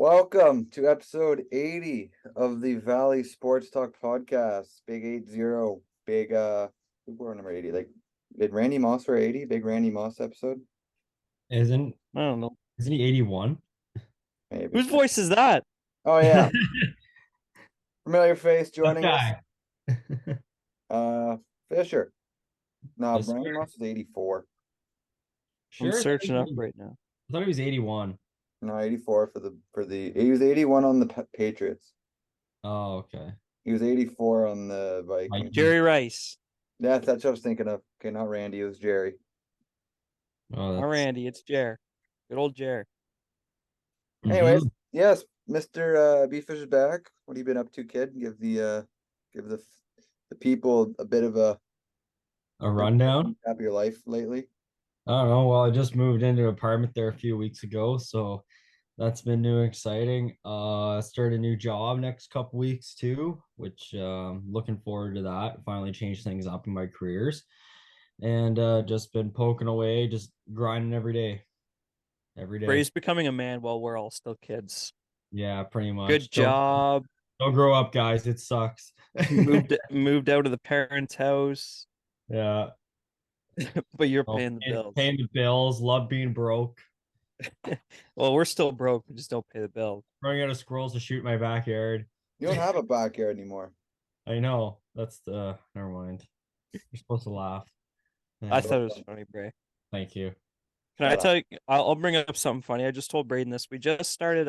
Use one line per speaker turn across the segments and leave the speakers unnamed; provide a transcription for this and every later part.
Welcome to episode 80 of the Valley Sports Talk podcast. Big 80. Big who were number 80? Like, did Randy Moss wear 80? Big Randy Moss episode?
I don't know. Isn't he 81?
Maybe.
Whose voice is that?
Oh yeah. Familiar face joining us.
guy.
Fisher. No,
Yes,
Randy
sir.
Moss is 84.
I'm
Sure.
searching up right now.
I thought he was 81.
No, 84 for the he was 81 on the Patriots.
Oh, okay.
He was 84 on the Vikings.
Jerry Rice.
Yeah, that's what I was thinking of. Okay, not Randy, it was Jerry.
Oh,
Not Randy, it's Jer. Good old Jer.
Anyways, yes, Mr. Bfish is back. What have you been up to, kid? Give the people a bit of a
rundown.
recap of your life lately.
I don't know. Well, I just moved into an apartment there a few weeks ago, so that's been new and exciting. Start a new job next couple weeks too, which looking forward to that. Finally change things up in my careers. And just been poking away, just grinding every day. Every day.
Bray's becoming a man while we're all still kids.
Yeah, pretty much.
Good job.
Don't grow up, guys. It sucks.
moved out of the parents' house,
Yeah.
but you're paying the bills.
Paying the bills. Love being broke.
Well, we're still broke. We just don't pay the bills.
Running out of squirrels to shoot in my backyard.
You don't have a backyard anymore.
I know. That's the never mind. You're supposed to laugh.
I thought it was funny, Bray.
Thank you.
Can I tell you? I'll bring up something funny. I just told Braden this. We just started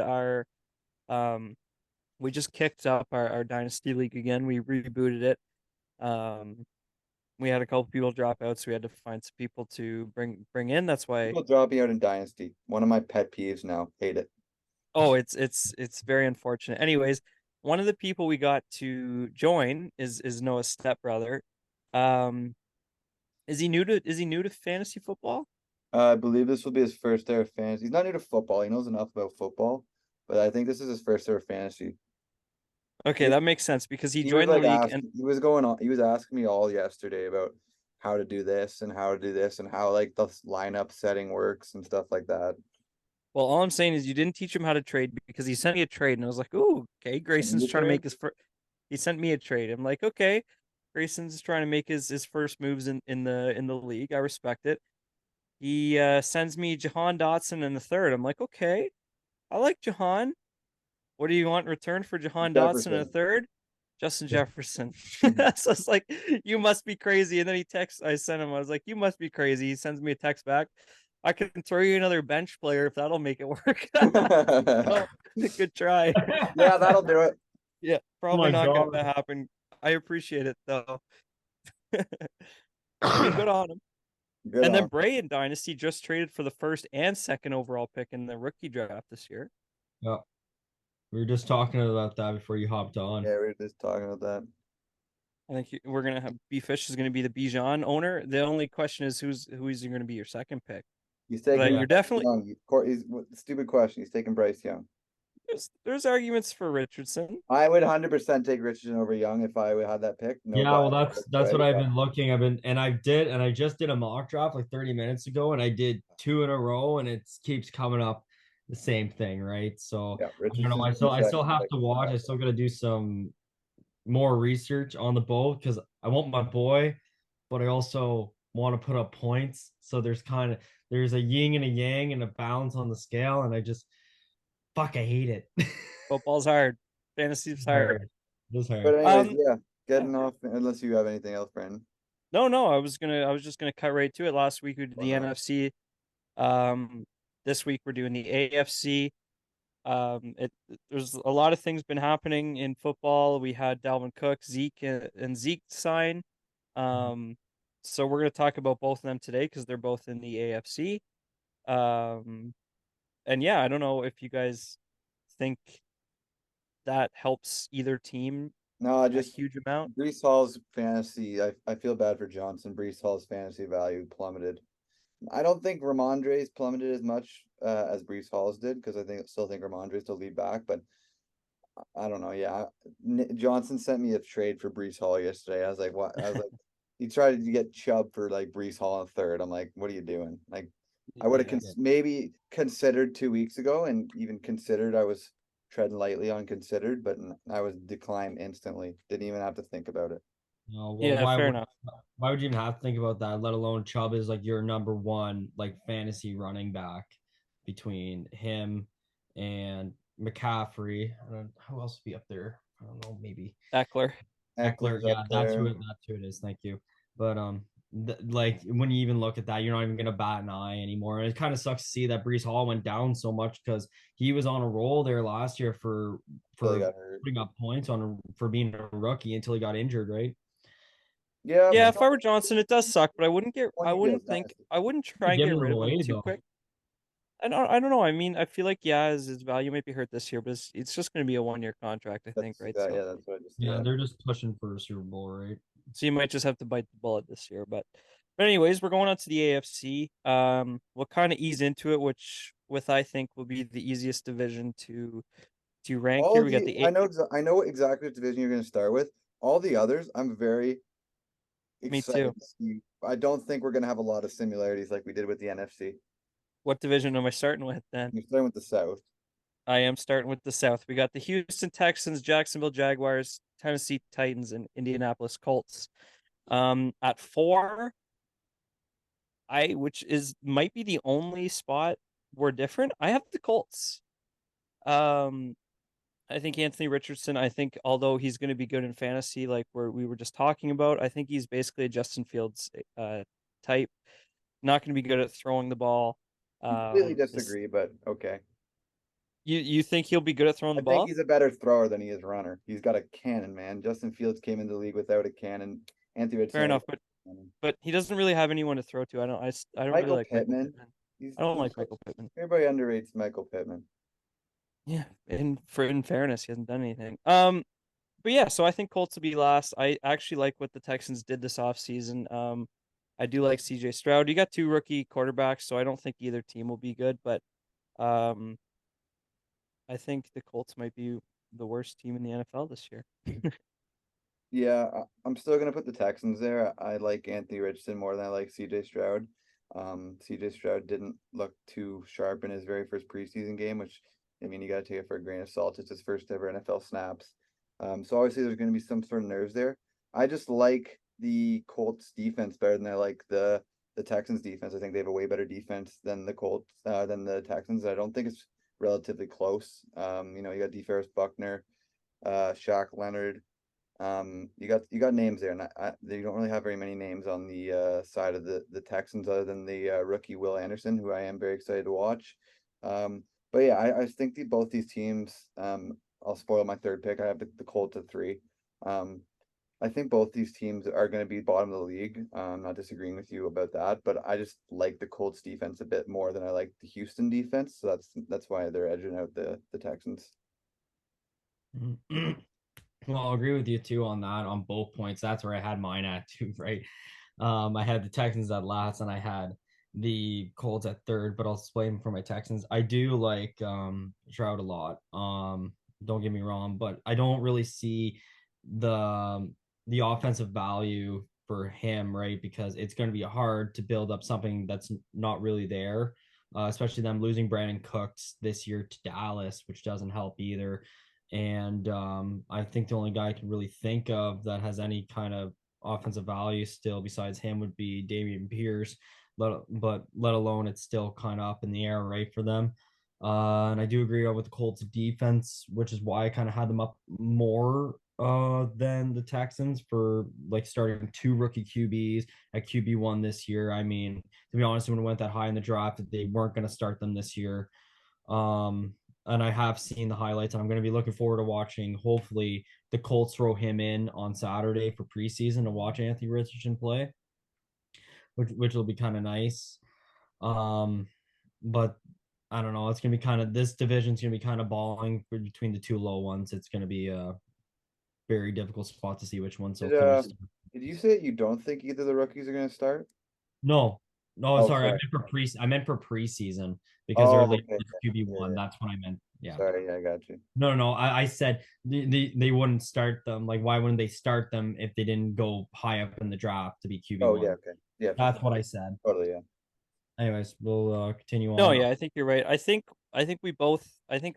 we just kicked up our Dynasty League again. We rebooted it. We had a couple people drop out, so we had to find some people to bring in. That's why
People dropping out in Dynasty. One of my pet peeves now. Hate it.
Oh, it's very unfortunate. Anyways, one of the people we got to join is Noah's stepbrother. Is he new to fantasy football?
I believe this will be his first ever fantasy. He's not new to football. He knows enough about football, but I think this is his first ever fantasy.
Okay, that makes sense because he
He
joined
was
the
like
league and
he was going on. He was asking me all yesterday about how to do this and how to do this and how like the lineup setting works and stuff like that.
well, all I'm saying is you didn't teach him how to trade because he sent me a trade and I was like, "Ooh, okay, Grayson's trying to make his first." He sent me a trade. I'm like, "Okay, Grayson's trying to make his first moves in the league. I respect it." He sends me Jahan Dotson in the third. I'm like, "Okay, I like Jahan. What do you want in return for Jahan Dotson in a third?" Justin Jefferson. So it's like, you must be crazy. And then I sent him, I was like, you must be crazy. He sends me a text back. I can throw you another bench player if that'll make it work. Oh, good try.
Yeah, that'll do it.
Yeah, probably not gonna happen. I appreciate it though. I mean, good on him. And then Bray in Dynasty just traded for the first and second overall pick in the rookie draft this year.
Yeah. We were just talking about that before you hopped on.
Yeah, we were just talking about that.
I think we're gonna have Bfish is gonna be the Bijan owner. The only question is who's gonna be your second pick.
He's taking.
You're definitely.
He's stupid question. He's taking Bryce Young.
There's arguments for Richardson.
I would 100% take Richardson over Young if I would have that pick.
No, yeah, well, that's what I've been looking. I just did a mock draft like 30 minutes ago, and I did 2 in a row, and it keeps coming up the same thing, right? So yeah, I don't know. I still have to watch. I still got to do some more research on the both because I want my boy, but I also want to put up points. So there's a yin and a yang and a balance on the scale, and I hate it.
Football's hard. Fantasy's hard.
It's hard.
But anyways, yeah, getting off. Unless you have anything else, Brandon.
No. I was just gonna cut right to it. Last week we did the NFC. This week we're doing the AFC. There's a lot of things been happening in football. We had Dalvin Cook, Zeke, and Zeke sign. So we're gonna talk about both of them today because they're both in the AFC. And yeah, I don't know if you guys think that helps either team.
No, just
a huge amount.
Breece Hall's fantasy. I feel bad for Johnson. Breece Hall's fantasy value plummeted. I don't think Ramondre's plummeted as much as Breece Hall's did because still think Ramondre's the lead back, but I don't know. Yeah, Johnson sent me a trade for Breece Hall yesterday. I was like, what? I was like, he tried to get Chubb for like Breece Hall in third. I'm like, what are you doing? Like, I would have maybe considered 2 weeks ago, and even considered I was treading lightly on considered, but I was declined instantly. Didn't even have to think about it.
No, well,
Yeah, fair enough.
why would you even have to think about that? Let alone Chubb is like your number one like fantasy running back between him and McCaffrey. I don't who else would be up there. I don't know, maybe
Eckler.
Eckler.
Eckler's
Yeah,
up
that's
there.
who it is. Thank you. But like when you even look at that, you're not even gonna bat an eye anymore. And it kind of sucks to see that Brees Hall went down so much because he was on a roll there last year for
Till he got hurt.
putting up points for being a rookie until he got injured, right?
Yeah,
Yeah,
but
if I were Johnson, it does suck, but I wouldn't
dynasty.
try and
Giving
get
him
rid of him
away
too
though.
quick. I don't know. I mean, I feel like yeah, his value might be hurt this year, but it's just going to be a 1 year contract, I think, right? So
Yeah, that's what I just.
Yeah, they're just pushing for a Super Bowl, right?
so you might just have to bite the bullet this year, but anyways, we're going on to the AFC. We'll kind of ease into it, which with I think will be the easiest division to rank here. We got the
I know exactly what division you're going to start with. All the others, I'm very
Me
excited
too.
to see. I don't think we're going to have a lot of similarities like we did with the NFC.
What division am I starting with then?
You're starting with the South.
I am starting with the South. We got the Houston Texans, Jacksonville Jaguars, Tennessee Titans, and Indianapolis Colts. At 4, which is might be the only spot we're different. I have the Colts. Um, I think Anthony Richardson, I think although he's going to be good in fantasy, like we were just talking about, I think he's basically a Justin Fields type. Not going to be good at throwing the ball.
Completely disagree, but okay.
You think he'll be good at throwing the ball?
I think he's a better thrower than he is runner. He's got a cannon, man. Justin Fields came into the league without a cannon. Anthony Richardson.
Fair enough, but he doesn't really have anyone to throw to. I don't really like Michael Pittman. I don't like Michael Pittman.
Everybody underrates Michael Pittman.
Yeah, in fairness, he hasn't done anything. But yeah, so I think Colts will be last. I actually like what the Texans did this offseason. I do like CJ Stroud. You got 2 rookie quarterbacks, so I don't think either team will be good, but I think the Colts might be the worst team in the NFL this year.
Yeah, I'm still gonna put the Texans there. I like Anthony Richardson more than I like CJ Stroud. CJ Stroud didn't look too sharp in his very first preseason game, which I mean you gotta take it for a grain of salt. It's his first ever NFL snaps. So obviously there's gonna be some sort of nerves there. I just like the Colts defense better than I like the Texans defense. I think they have a way better defense than the Colts than the Texans. I don't think it's relatively close. You got DeForest Buckner, Shaq Leonard. You got names there, and they don't really have very many names on the side of the Texans other than the rookie Will Anderson, who I am very excited to watch. But yeah, I think both these teams. I'll spoil my third pick. I have the Colts at 3. I think both these teams are going to be bottom of the league. I'm not disagreeing with you about that, but I just like the Colts defense a bit more than I like the Houston defense. So that's why they're edging out the Texans.
Well, I'll agree with you too on that on both points. That's where I had mine at too, right? I had the Texans at last and I had the Colts at third, but I'll explain for my Texans. I do like Stroud a lot. Don't get me wrong, but I don't really see the offensive value for him, right? Because it's going to be hard to build up something that's not really there. Especially them losing Brandon Cooks this year to Dallas, which doesn't help either. And I think the only guy I can really think of that has any kind of offensive value still besides him would be Dameon Pierce. But let alone it's still kind of up in the air, right, for them. And I do agree with the Colts defense, which is why I kind of had them up more than the Texans for like starting 2 rookie QBs at QB1 this year. I mean, to be honest, when it went that high in the draft, they weren't going to start them this year. And I have seen the highlights, and I'm going to be looking forward to watching. Hopefully, the Colts throw him in on Saturday for preseason to watch Anthony Richardson play, which will be kind of nice. But I don't know. It's gonna be kind of this division's gonna be kind of balling between the 2 low ones. It's gonna be a very difficult spot to see which one's so
Did you say you don't think either of the rookies are going to start?
No,
Oh,
sorry. I meant for preseason because they're like QB1. That's what I meant. Yeah.
Sorry, I got you.
No. I said they wouldn't start them. Like, why wouldn't they start them if they didn't go high up in the draft to be QB1?
Oh yeah, okay. Yeah.
That's what I said.
Totally, yeah.
Anyways, we'll continue
No,
on.
yeah, I think you're right. I think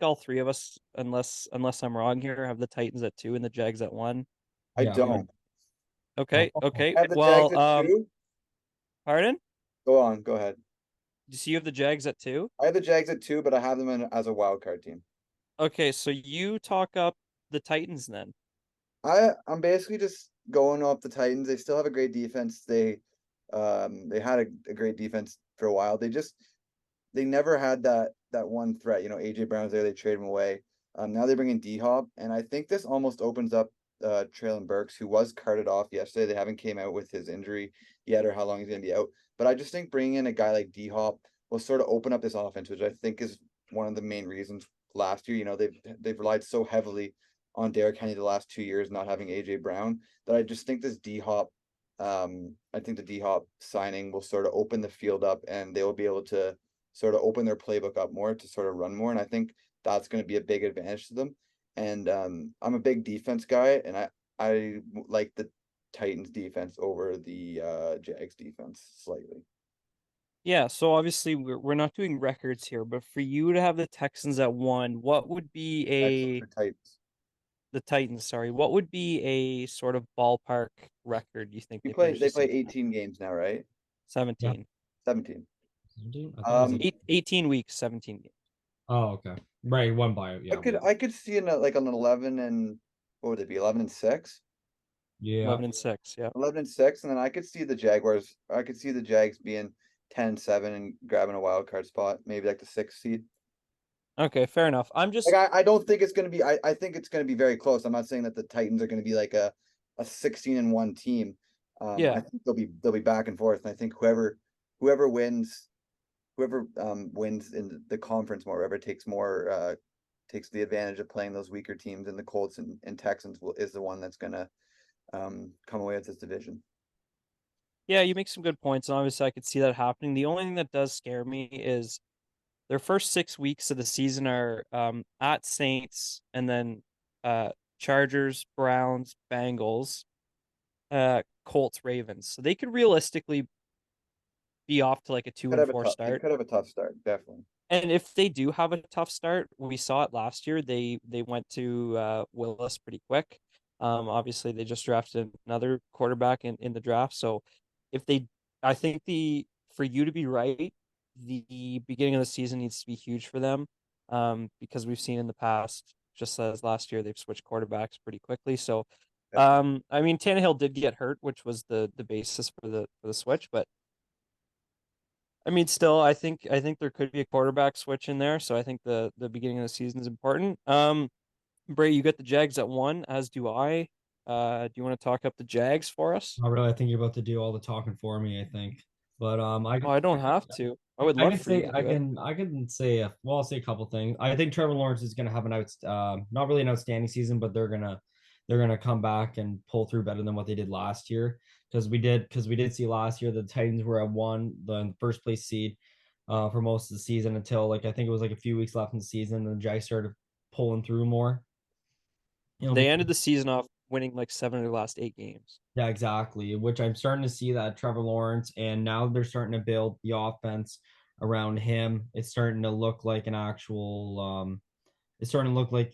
all three of us, unless I'm wrong here, have the Titans at 2 and the Jags at 1.
I
Yeah.
don't.
Okay,
Oh,
okay.
I have the Jags
Well,
at 2.
pardon?
Go on, go ahead.
Do you have the Jags at 2?
I have the Jags at 2, but I have them as a wild card team.
Okay, so you talk up the Titans then.
I'm basically just going off the Titans. They still have a great defense. They had a great defense for a while. They never had that one threat. You know, AJ Brown's there, they trade him away. Now they bring in D-Hop, and I think this almost opens up Traylon Burks, who was carted off yesterday. They haven't came out with his injury yet or how long he's gonna be out. But I just think bringing in a guy like D-Hop will sort of open up this offense, which I think is one of the main reasons last year. You know, they've relied so heavily on Derrick Henry the last 2 years, not having AJ Brown, that I just think this D-Hop, I think the D-Hop signing will sort of open the field up, and they will be able to sort of open their playbook up more to sort of run more. And I think that's going to be a big advantage to them. And I'm a big defense guy, and I like the Titans defense over the Jags defense slightly.
Yeah, so obviously we're not doing records here, but for you to have the Texans at 1, what would be
For Titans.
the Titans, sorry, what would be a sort of ballpark record you think
We
they
play
finish
they
the
play
season at?
18 games now, right?
17.
17.
17? I thought it was
Um
18 weeks, 17 games.
Oh, okay. Right, one bio. Yeah.
I could see like an 11 and what would it be? 11 and 6?
Yeah.
11 and 6, yeah.
11 and 6, and then I could see the Jaguars. I could see the Jags being 10-7 and grabbing a wild card spot, maybe like the 6th seed.
Okay, fair enough.
Like I don't think it's gonna be. I think it's gonna be very close. I'm not saying that the Titans are gonna be like a 16-1 team. I
Yeah.
think they'll be back and forth. And I think whoever wins wins in the conference more, whoever takes the advantage of playing those weaker teams, and the Colts and Texans is the one that's gonna come away with this division.
Yeah, you make some good points, and obviously I could see that happening. The only thing that does scare me is their first 6 weeks of the season are at Saints and then Chargers, Browns, Bengals, Colts, Ravens. So they could realistically be off to like a 2
Could
and
have a
4
tough. They
start.
could have a tough start, definitely.
And if they do have a tough start, we saw it last year. They went to Willis pretty quick. Obviously they just drafted another quarterback in the draft. So if they, I think for you to be right, the beginning of the season needs to be huge for them. Because we've seen in the past, just as last year, they've switched quarterbacks pretty quickly. So,
Definitely.
I mean, Tannehill did get hurt, which was the basis for the switch, but I mean, still, I think there could be a quarterback switch in there, so I think the beginning of the season is important. Bray, you got the Jags at 1, as do I. Do you want to talk up the Jags for us?
Not really. I think you're about to do all the talking for me, I think. But
Oh, I don't have to. I would
I
love
can
for you
say
to do it.
I can say well, I'll say a couple things. I think Trevor Lawrence is gonna have not really an outstanding season, but they're gonna come back and pull through better than what they did last year. Because we did see last year the Titans were at the first place seed for most of the season until like I think it was like a few weeks left in the season, and the Jags started pulling through more.
They
Because
ended the season off winning like 7 of their last 8 games.
yeah, exactly. Which I'm starting to see that Trevor Lawrence, and now they're starting to build the offense around him. It's starting to look like it's starting to look like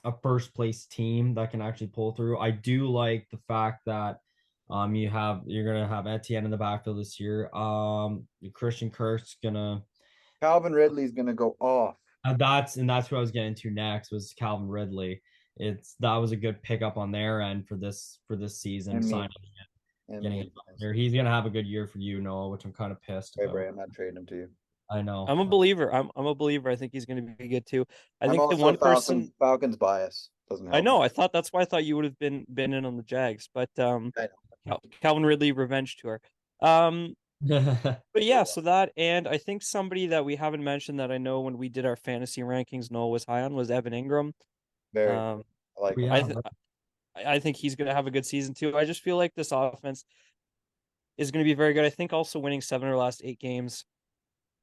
a first place team that can actually pull through. I do like the fact that you're gonna have Etienne in the backfield this year. Christian Kirk's gonna
Calvin Ridley's gonna go off.
that's what I was getting to next was Calvin Ridley. That was a good pickup on their end for this season,
And me.
signing
And
getting
me.
him there. He's gonna have a good year for you, Noah, which I'm kind of pissed
Hey,
about.
Bray, I'm not trading him to you.
I know.
I'm a believer. I'm a believer. I think he's going to be good too. I
I'm
think the
also
one person
Falcons bias. Doesn't
I
help me.
know. That's why I thought you would have been in on the Jags, but
I know.
Calvin Ridley revenge tour. Um, but yeah, so that, and I think somebody that we haven't mentioned that I know when we did our fantasy rankings, Noah was high on, was Evan Ingram.
Very.
Um,
I like him.
I
Yeah,
th I think he's gonna have a good season too. I just feel like this offense is gonna be very good. I think also winning 7 of their last 8 games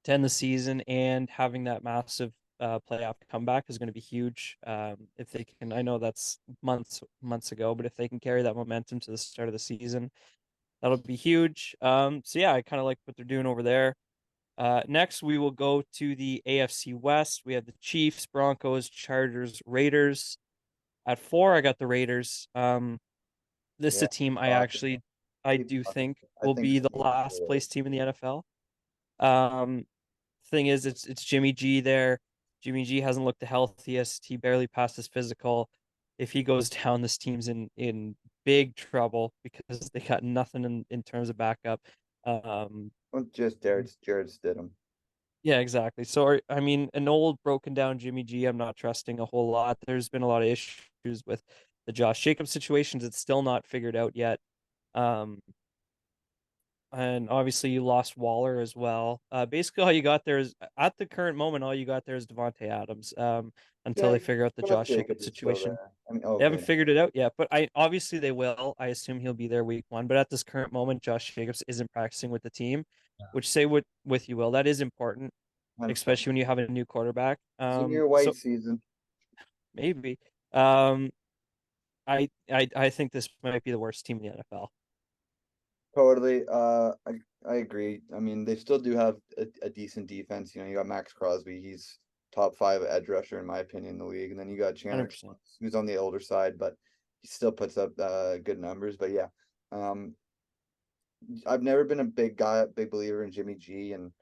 to end the season and having that massive playoff comeback is going to be huge. If they can, I know that's months ago, but if they can carry that momentum to the start of the season, that'll be huge. So yeah, I kind of like what they're doing over there. Next, we will go to the AFC West. We have the Chiefs, Broncos, Chargers, Raiders. At 4, I got the Raiders. This is
Yeah,
a team I do think
I
will
think
be
so
the
too.
last place team in the NFL. Thing is, it's Jimmy G there. Jimmy G hasn't looked the healthiest. He barely passed his physical. If he goes down, this team's in big trouble because they got nothing in terms of backup.
Well, just Jared Stidham.
Yeah, exactly. So, I mean, an old broken down Jimmy G, I'm not trusting a whole lot. There's been a lot of issues with the Josh Jacobs situations. It's still not figured out yet. Um, and obviously you lost Waller as well. Basically all you got there is at the current moment, all you got there is Devontae Adams. Until
Yeah,
they figure out the
Josh
Josh
Jacobs
Jacobs
is still
situation.
there. I mean,
They haven't
okay.
figured it out yet, but I obviously they will. I assume he'll be there week 1. But at this current moment, Josh Jacobs isn't practicing with the team, which say what with you will. That is important,
100%.
especially when you have a new quarterback.
Senior
So
white season.
maybe. I think this might be the worst team in the NFL.
Totally. I agree. I mean, they still do have a decent defense. You know, you got Max Crosby. He's top 5 edge rusher in my opinion in the league, and then you got Chandler,
100%.
who's on the older side, but he still puts up good numbers. But yeah, I've never been a big believer in Jimmy G, and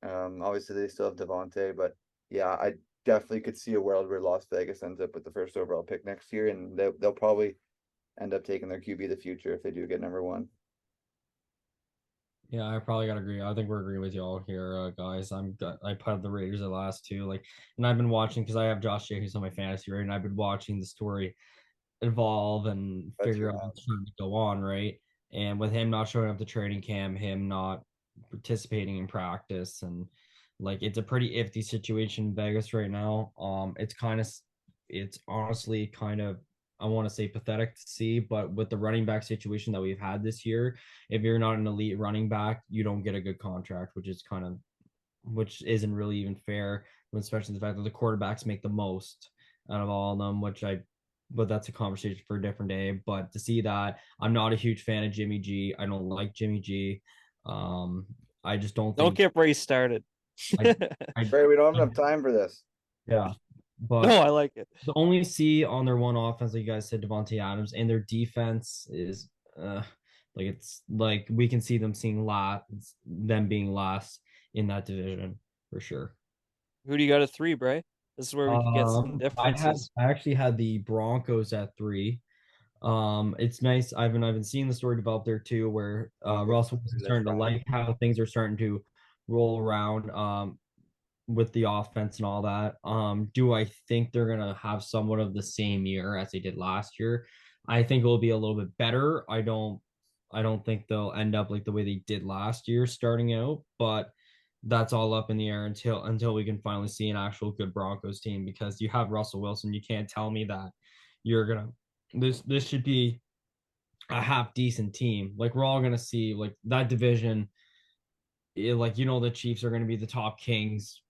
obviously they still have Devontae, but yeah, I definitely could see a world where Las Vegas ends up with the first overall pick next year, and they'll probably end up taking their QB of the future if they do get number 1.
Yeah, I probably gotta agree. I think we're agreeing with y'all here, guys. I put the Raiders at last too. Like, and I've been watching because I have Josh Jacobs on my fantasy right, and I've been watching the story evolve and
That's
figure
your
out what's trying to go on, right? And with him not showing up to training camp, him not participating in practice, and like it's a pretty iffy situation in Vegas right now. It's honestly kind of, I want to say, pathetic to see, but with the running back situation that we've had this year, if you're not an elite running back, you don't get a good contract, which isn't really even fair, especially the fact that the quarterbacks make the most out of all of them, but that's a conversation for a different day. But to see that, I'm not a huge fan of Jimmy G. I don't like Jimmy G. I just don't
Don't
think
get Bray started.
I, I,
Great, we don't have enough time for this.
yeah.
No,
But
I like it.
the only C on their one offense, like you guys said, Devontae Adams, and their defense is like it's like we can see them being last in that division for sure.
Who do you got at 3, Bray? This is where we could get some differences.
I actually had the Broncos at 3. It's nice. I've been seeing the story develop there too, where Russell is starting to like how things are starting to roll around with the offense and all that. Do I think they're gonna have somewhat of the same year as they did last year? I think it'll be a little bit better. I don't think they'll end up like the way they did last year starting out, but that's all up in the air until we can finally see an actual good Broncos team, because you have Russell Wilson. You can't tell me that you're gonna this should be a half decent team. Like we're all gonna see like that division. Like the Chiefs are gonna be the top kings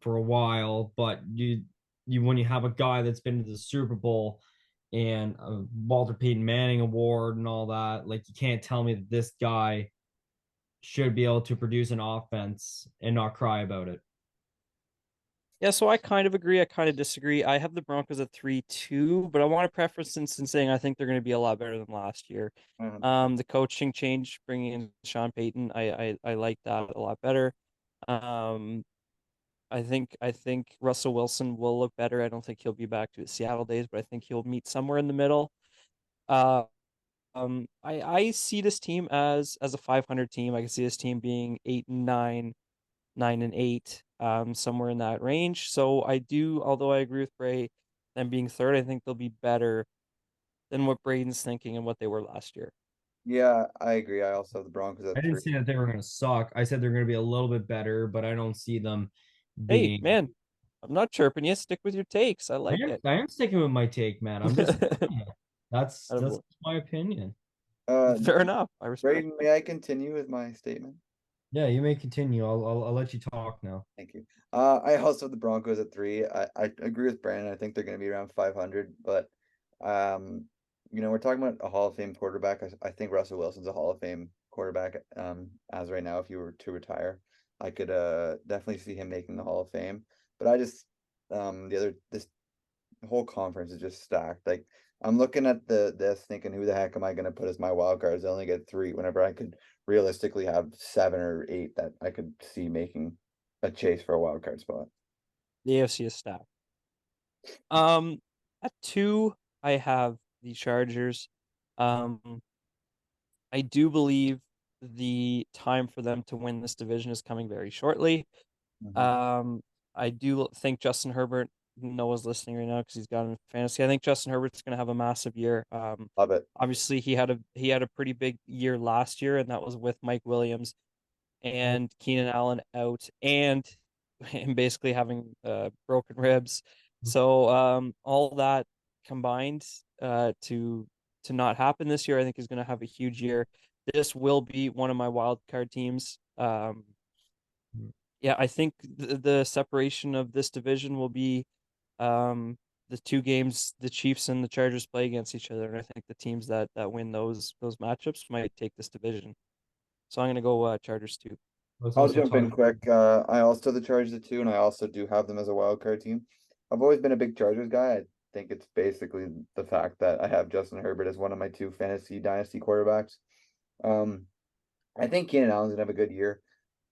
for a while, but you when you have a guy that's been to the Super Bowl and a Walter Payton Manning award and all that, like you can't tell me that this guy should be able to produce an offense and not cry about it.
Yeah, so I kind of agree. I kind of disagree. I have the Broncos at 3 too, but I want to preface in saying I think they're going to be a lot better than last year.
100%.
The coaching change, bringing in Sean Payton, I like that a lot better. Um, I think Russell Wilson will look better. I don't think he'll be back to his Seattle days, but I think he'll meet somewhere in the middle. Uh, I see this team as a 500 team. I can see this team being 8-9, 9-8, somewhere in that range. So I do, although I agree with Bray, them being third, I think they'll be better than what Braden's thinking and what they were last year.
Yeah, I agree. I also have the Broncos
I
at
didn't
3.
say that they were going to suck. I said they're going to be a little bit better, but I don't see them
Hey,
being.
man, I'm not chirping you. Stick with your takes. I
I
like
am,
it.
I am sticking with my take, man. I'm just that's my opinion.
Fair enough. I respect
Braden,
it.
may I continue with my statement?
Yeah, you may continue. I'll let you talk now.
Thank you. I also have the Broncos at 3. I agree with Brandon. I think they're going to be around 500, but we're talking about a Hall of Fame quarterback. I think Russell Wilson's a Hall of Fame quarterback as right now if you were to retire. I could definitely see him making the Hall of Fame. But I just this whole conference is just stacked. Like I'm looking at this thinking, who the heck am I going to put as my wild cards? I only get 3 whenever I could realistically have 7 or 8 that I could see making a chase for a wild card spot.
The AFC is stacked. At 2, I have the Chargers. I do believe the time for them to win this division is coming very shortly. I do think Justin Herbert, Noah's listening right now because he's got him in fantasy. I think Justin Herbert's going to have a massive year.
Love it.
Obviously he had a pretty big year last year, and that was with Mike Williams and Keenan Allen out, and basically having broken ribs. So all that combined to not happen this year, I think is going to have a huge year. This will be one of my wild card teams. Yeah, I think the separation of this division will be the 2 games the Chiefs and the Chargers play against each other, and I think the teams that win those matchups might take this division. So I'm gonna go Chargers 2.
I'll jump in quick. I also the Chargers at 2, and I also do have them as a wild card team. I've always been a big Chargers guy. I think it's basically the fact that I have Justin Herbert as one of my 2 fantasy dynasty quarterbacks. I think Keenan Allen's gonna have a good year.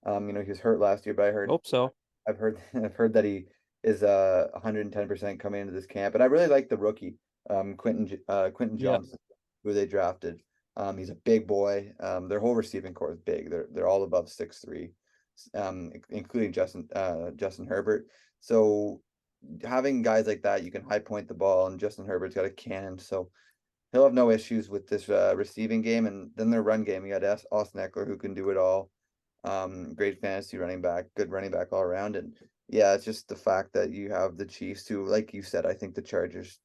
He was hurt last year, but
Hope so.
I've heard that he is 110% coming into this camp, and I really like the rookie, Quentin Johnson, who they drafted. He's a big boy. Their whole receiving core is big. They're all above 6'3", including Justin Herbert. So having guys like that, you can high point the ball, and Justin Herbert's got a cannon, so he'll have no issues with this receiving game. And then their run game, you got Austin Eckler, who can do it all. Great fantasy running back, good running back all around. And yeah, it's just the fact that you have the Chiefs, who, like you said, I think the Chargers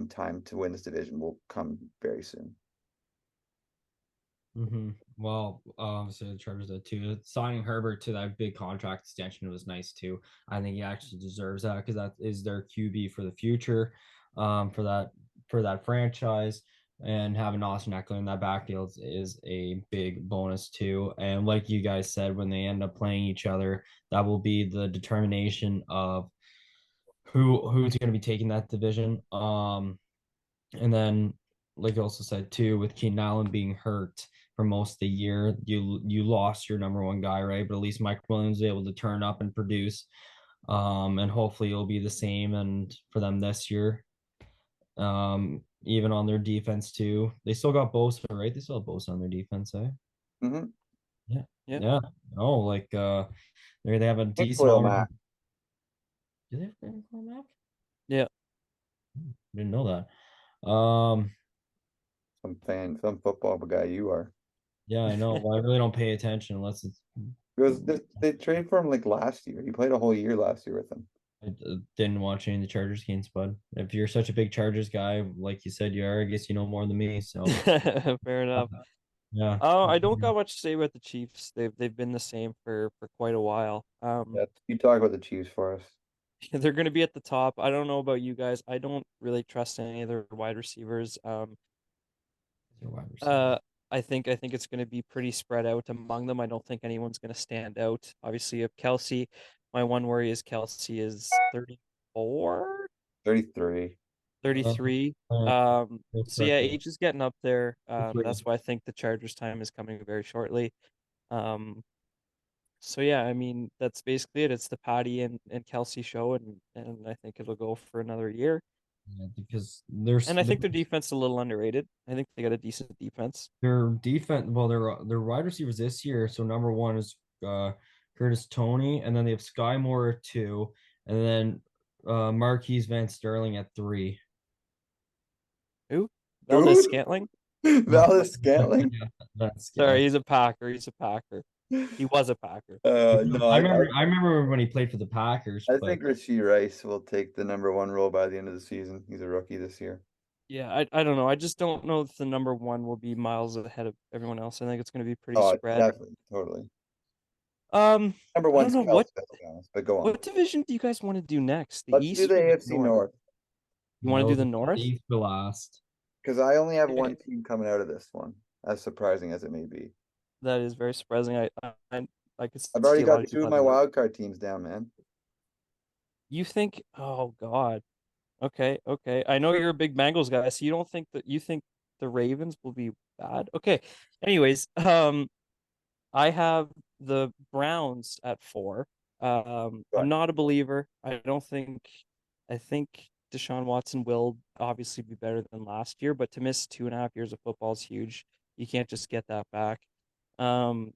time to win this division will come very soon.
Well, obviously the Chargers are 2. Signing Herbert to that big contract extension was nice too. I think he actually deserves that because that is their QB for the future, for that franchise. And having Austin Eckler in that backfield is a big bonus too. And like you guys said, when they end up playing each other, that will be the determination of who's going to be taking that division. And then, like you also said too, with Keenan Allen being hurt for most of the year, you lost your number 1 guy, right? But at least Mike Williams was able to turn up and produce. And hopefully it'll be the same and for them this year. Even on their defense too. They still got Bosa, right? They still have Bosa on their defense, eh? Yeah. Oh, like they have a decent
Mac.
Do they have Khalil Mack?
Yeah.
Didn't know that.
Some football guy you are.
Yeah, I know. Well, I really don't pay attention unless it's
they traded for him like last year. He played a whole year last year with them.
I didn't watch any of the Chargers games, bud. If you're such a big Chargers guy, like you said you are, I guess you know more than me. So
fair enough.
Yeah.
I don't got much to say about the Chiefs. They've been the same for quite a while.
Yeah, you talk about the Chiefs for us.
They're going to be at the top. I don't know about you guys. I don't really trust any of their wide receivers. I think it's going to be pretty spread out among them. I don't think anyone's going to stand out. Obviously, if Kelsey, my one worry is Kelsey is 34,
33.
33. So yeah, age is getting up there. That's why I think the Chargers' time is coming very shortly. So yeah, I mean that's basically it. It's the Patty and Kelsey show, and I think it'll go for another year.
Yeah, because
I think their defense is a little underrated. I think they got a decent defense.
Their defense, well, their wide receivers this year. So number 1 is Curtis Toney, and then they have Sky Moore at 2, and then Marquise Van Sterling at 3.
Who? Valdez Scantling?
Valdez Scantling?
Sorry, he's a Packer. He's a Packer. He was a Packer.
No, I remember when he played for the Packers.
I think Rashee Rice will take the number 1 role by the end of the season. He's a rookie this year.
Yeah, I don't know. I just don't know if the number 1 will be miles ahead of everyone else. I think it's going to be pretty spread.
Definitely, totally.
Number
1's Kelsey, but go on.
What division do you guys want to do next?
Let's do the AFC North.
You want to do the North?
East for last.
Because I only have 1 team coming out of this one, as surprising as it may be.
That is very surprising. I could
I've
see
already
a lot
got
of
two
people
of my
having that.
wild card teams down, man.
You think? Oh God. Okay, okay. I know you're a big Bengals guy, so you think the Ravens will be bad. Okay. Anyways, I have the Browns at 4. I'm
But
not a believer. I think Deshaun Watson will obviously be better than last year, but to miss 2.5 years of football is huge. You can't just get that back. Um,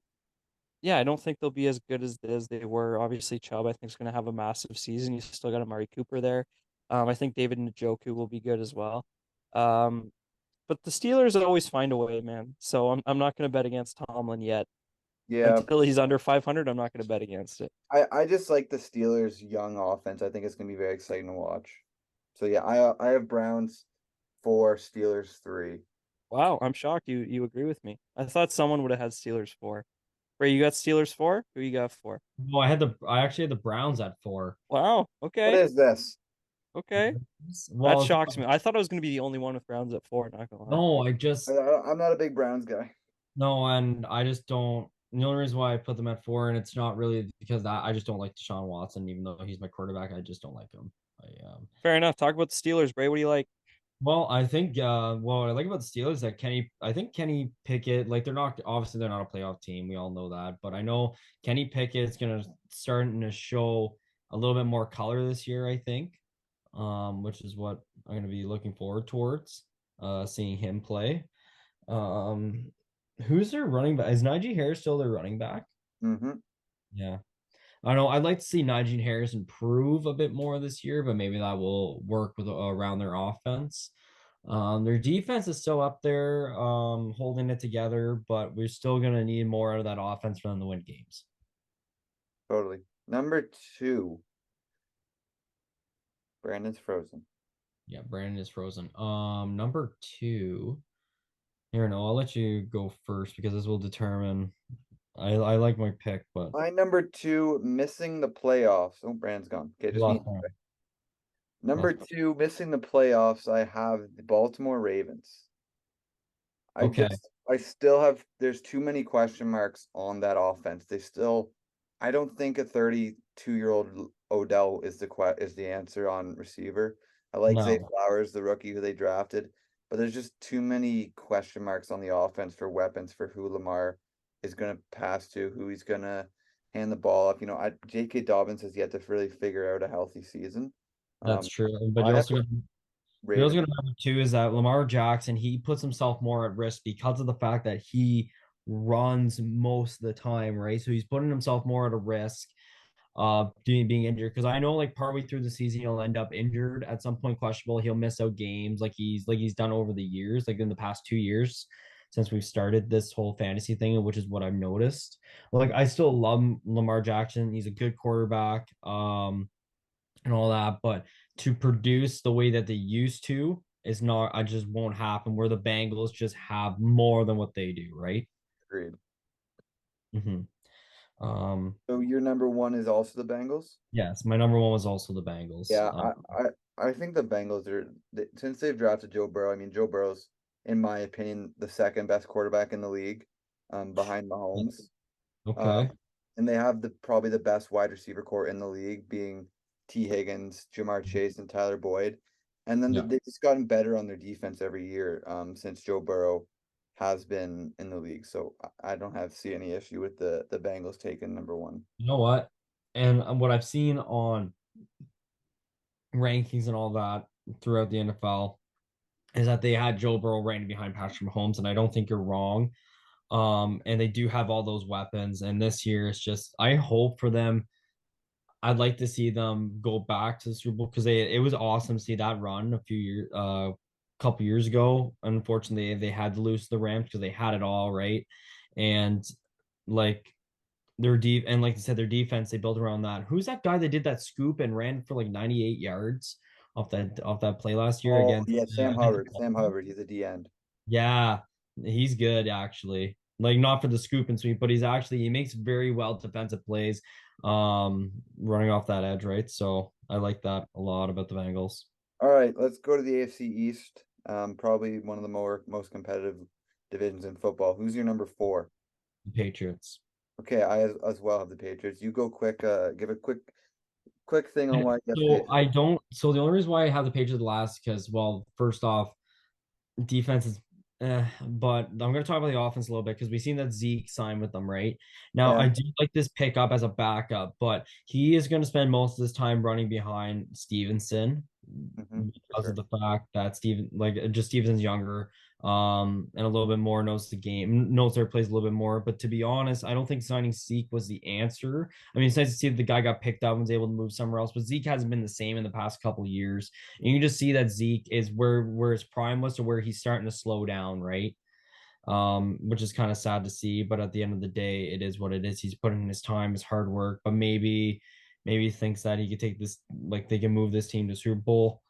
yeah, I don't think they'll be as good as they were. Obviously, Chubb, I think, is going to have a massive season. You still got Amari Cooper there. I think David Njoku will be good as well. Um, but the Steelers always find a way, man. So I'm not going to bet against Tomlin yet.
yeah,
Until he's under 500, I'm not going to bet against it.
I just like the Steelers' young offense. I think it's gonna be very exciting to watch. So yeah, I have Browns 4, Steelers 3.
Wow, I'm shocked you agree with me. I thought someone would have had Steelers 4. Ray, you got Steelers 4? Who you got 4?
No, I actually had the Browns at 4.
Wow,
What
okay,
is this?
okay. That
Well,
shocks me. I thought I was going to be the only one with Browns at 4, not gonna lie.
no,
I'm not a big Browns guy.
no, and I just don't. The only reason why I put them at 4, and it's not really because that I just don't like Deshaun Watson, even though he's my quarterback. I just don't like him.
Fair enough. Talk about the Steelers, Bray. What do you like?
Well, I think what I like about the Steelers is that I think Kenny Pickett, like they're not a playoff team. We all know that, but I know Kenny Pickett's gonna starting to show a little bit more color this year, I think. Which is what I'm gonna be looking forward towards, seeing him play. Um, who's their running back? Is Najee Harris still their running back?
Mm-hmm.
Yeah. I know I'd like to see Najee Harris improve a bit more this year, but maybe that will work with around their offense. Their defense is still up there, holding it together, but we're still gonna need more out of that offense for them to win games.
Totally. Number 2, Brandon's frozen.
Yeah, Brandon is frozen. Number 2. Here, no, I'll let you go first because this will determine. I like my pick, but
My number 2, missing the playoffs. Oh, Brandon's gone. Okay, just me.
lost one.
Number
Lost one.
2, missing the playoffs. I have the Baltimore Ravens.
Okay,
I still have, there's too many question marks on that offense. I don't think a 32-year-old Odell is the answer on receiver. I like Zay
no,
Flowers, the rookie who they drafted, but there's just too many question marks on the offense for weapons for who Lamar is going to pass to, who he's going to hand the ball up. J.K. Dobbins has yet to really figure out a healthy season.
that's
Um,
true. But
I
you
have
also got You also
Ravens.
got to remember too is that Lamar Jackson, he puts himself more at risk because of the fact that he runs most of the time, right? So he's putting himself more at a risk of being injured. Because I know like partway through the season he'll end up injured at some point, questionable. He'll miss out games like he's done over the years, like in the past 2 years since we've started this whole fantasy thing, which is what I've noticed. Like I still love Lamar Jackson. He's a good quarterback. And all that, but to produce the way that they used to is not, I just won't happen where the Bengals just have more than what they do, right?
Agreed.
hmm
So your number 1 is also the Bengals?
yes, my number 1 was also the Bengals.
Yeah, I think the Bengals since they've drafted Joe Burrow. I mean, Joe Burrow's, in my opinion, the second best quarterback in the league, behind Mahomes. Um,
Okay.
and they have probably the best wide receiver core in the league, being T. Higgins, Jamar Chase, and Tyler Boyd. And then
Yeah.
they've just gotten better on their defense every year, since Joe Burrow has been in the league. So I don't see any issue with the Bengals taking number 1.
You know what? And what I've seen on rankings and all that throughout the NFL is that they had Joe Burrow ranking behind Patrick Mahomes, and I don't think you're wrong. And they do have all those weapons. And this year, it's just I hope for them. I'd like to see them go back to the Super Bowl because it was awesome to see that run couple years ago. Unfortunately, they had to lose to the Rams because they had it all right, and like their deep and like I said, their defense they built around that. Who's that guy that did that scoop and ran for like 98 yards off that play last year
Oh
against
yeah,
against the
Sam
Dolphins?
Hubbard, he's a D end.
Yeah, he's good actually. Like not for the scoop and sweep, but he makes very well defensive plays, running off that edge, right? So I like that a lot about the Bengals.
All right, let's go to the AFC East. Probably one of the most competitive divisions in football. Who's your number 4?
The Patriots.
Okay, I as well have the Patriots. You go quick. Give a quick thing on why you have
So
Patriots.
I don't. So the only reason why I have the Patriots last, because, well, first off, defense is, but I'm going to talk about the offense a little bit because we've seen that Zeke signed with them, right? Now,
Yeah.
I do like this pickup as a backup, but he is going to spend most of his time running behind Stevenson
For
because of
sure.
the fact that just Stevenson's younger, and a little bit more knows the game, knows their plays a little bit more. But to be honest, I don't think signing Zeke was the answer. I mean, it's nice to see that the guy got picked up and was able to move somewhere else, but Zeke hasn't been the same in the past couple of years. And you can just see that Zeke is where his prime was to where he's starting to slow down, right? Which is kind of sad to see. But at the end of the day, it is what it is. He's putting in his time, his hard work, but maybe he thinks that he could take this, like they can move this team to Super Bowl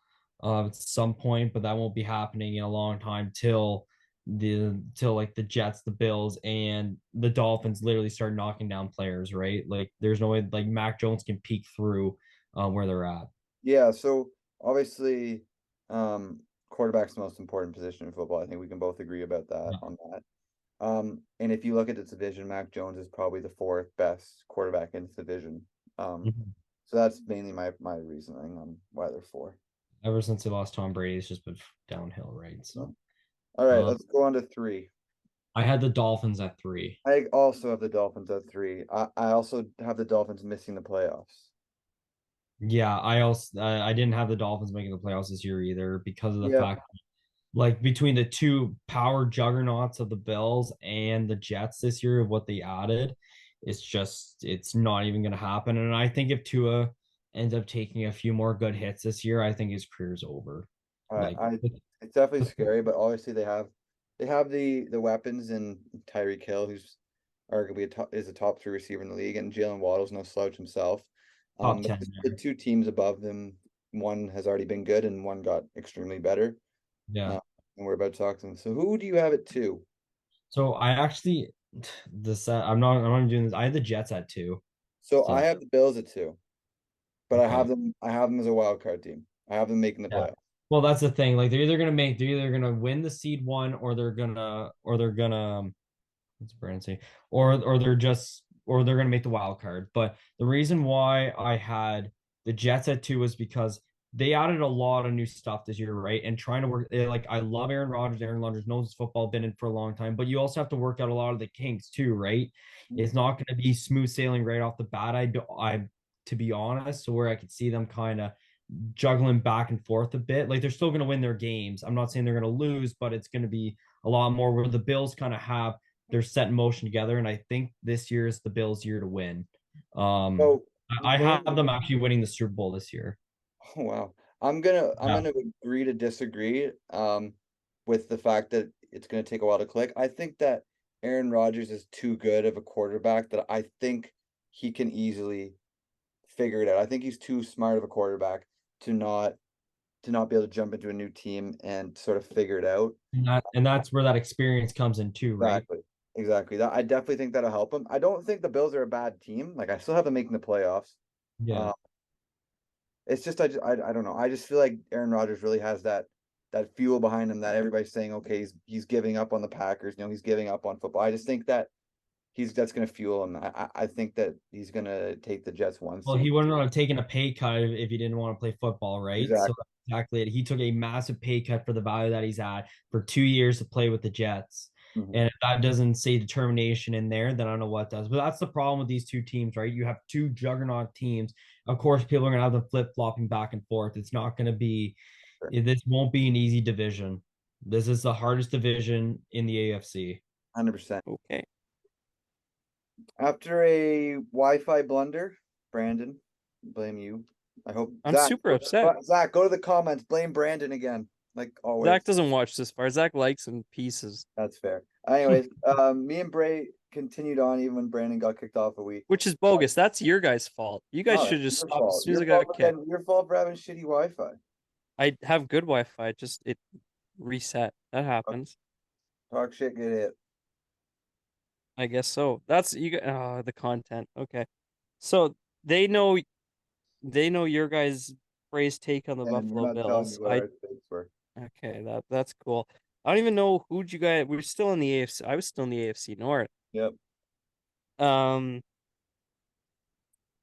at some point, but that won't be happening in a long time till like the Jets, the Bills, and the Dolphins literally start knocking down players, right? Like there's no way like Mac Jones can peek through where they're at.
Yeah. So obviously, quarterback's the most important position in football. I think we can both agree about that on that. And if you look at this division, Mac Jones is probably the fourth best quarterback in this division.
Mhm.
So that's mainly my reasoning on why they're four.
Ever since they lost Tom Brady, it's just been downhill, right? So,
All right,
uh,
let's go on to three.
I had the Dolphins at 3.
I also have the Dolphins at three. I also have the Dolphins missing the playoffs.
Yeah, I didn't have the Dolphins making the playoffs this year either because of the
Yeah.
fact, like between the two power juggernauts of the Bills and the Jets this year of what they added, it's not even going to happen. And I think if Tua ends up taking a few more good hits this year, I think his career's over. Like,
I it's definitely scary, but obviously they have the weapons in Tyreek Hill, who's arguably is a top three receiver in the league, and Jalen Waddle's no slouch himself.
top
But
10
the
there.
two teams above them, one has already been good and one got extremely better.
Yeah.
And we're about to talk to them. So who do you have at two?
So I actually I'm not doing this. I had the Jets at 2.
So I
So
have the Bills at two, but
okay.
I have them as a wild card team. I have them making the
Yeah.
playoffs.
Well, that's the thing. Like they're either gonna win the seed one or they're gonna what's Brandon say? Or they're gonna make the wild card. But the reason why I had the Jets at 2 was because they added a lot of new stuff this year, right? And trying to work like I love Aaron Rodgers. Aaron Rodgers knows his football, been in for a long time, but you also have to work out a lot of the kinks too, right? It's not going to be smooth sailing right off the bat. I to be honest, so where I could see them kind of juggling back and forth a bit. Like they're still going to win their games. I'm not saying they're going to lose, but it's going to be a lot more where the Bills kind of have their set in motion together. And I think this year is the Bills' year to win. Um,
So
I have
going
them actually winning the Super Bowl this year.
Oh, wow. I'm gonna
Yeah.
agree to disagree with the fact that it's gonna take a while to click. I think that Aaron Rodgers is too good of a quarterback that I think he can easily figure it out. I think he's too smart of a quarterback to not be able to jump into a new team and sort of figure it out.
And that's where that experience comes in too, right?
Exactly. Exactly. That I definitely think that'll help him. I don't think the Bills are a bad team. Like I still have them making the playoffs.
Yeah.
Um, It's just I don't know. I just feel like Aaron Rodgers really has that fuel behind him that everybody's saying, okay, he's giving up on the Packers, he's giving up on football. I just think that that's gonna fuel him. I think that he's gonna take the Jets one
Well,
seed.
he wouldn't have taken a pay cut if he didn't want to play football, right? So
Exactly.
that's exactly it. He took a massive pay cut for the value that he's at for 2 years to play with the Jets.
Mhm.
And if that doesn't say determination in there, then I don't know what does. But that's the problem with these two teams, right? You have two juggernaut teams. Of course, people are going to have them flip flopping back and forth. It's not going to be,
Sure.
this won't be an easy division. This is the hardest division in the AFC.
100%.
Okay.
After a Wi-Fi blunder, Brandon, blame you. I hope
I'm super upset.
Zach, go to the comments. Blame Brandon again, like always.
Zach doesn't watch this far. Zach likes in pieces,
That's fair. Anyways, me and Bray continued on even when Brandon got kicked off a week.
which is bogus. That's your guys' fault. You guys
No,
should
it's
just
your
stop as
fault.
soon as I got kicked.
Your fault for having shitty Wi-Fi.
I have good Wi-Fi. Just it reset. That happens.
Talk shit, get hit.
I guess so. That's you got the content. Okay. So they know they know your guys' phrase take on the
And we're
Buffalo
not telling you
Bills.
what our takes were.
Okay, that's cool. I don't even know who'd you guys we're still in the AFC. I was still in the AFC North.
Yep.
Um,